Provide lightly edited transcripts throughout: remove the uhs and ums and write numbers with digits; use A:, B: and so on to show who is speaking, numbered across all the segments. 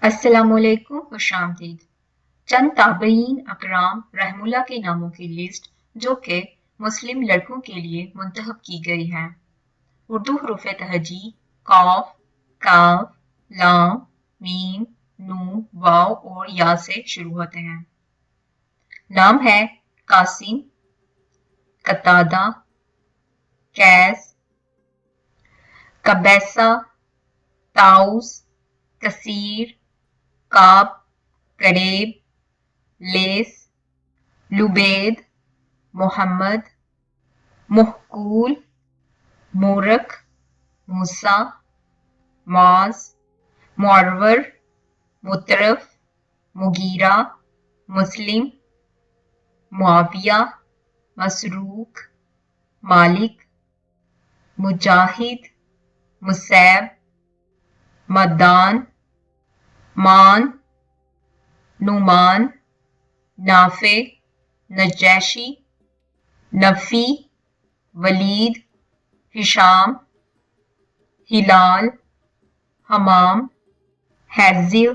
A: السلام علیکم، خوش آمدید۔ چند تابعین اکرام رحم اللہ کے ناموں کی لسٹ جو کہ مسلم لڑکوں کے لیے منتخب کی گئی ہے۔ اردو حروف تہجی قاف، کاف، لام، میم، نون، واو اور یا سے شروع ہوتے ہیں۔ نام ہے قاسم، قتادہ، قیس، قبیصہ، طاؤس، کثیر، کعب، کریب، لیث، لبید، محمد، محقول، مورک، موسیٰ، معاذ، معرور، مطرف، مغیرہ، مسلم، معاویہ، مسروق، مالک، مجاہد، مصعب، مدان، مان، نعمان، نافع، نجاشی، نفی، ولید، ہشام، ہلال، حمام، حیزر،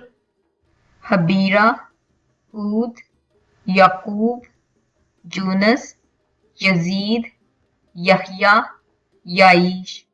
A: حبیرہ، ہود، یعقوب، یونس، یزید، یحییٰ، یعیش۔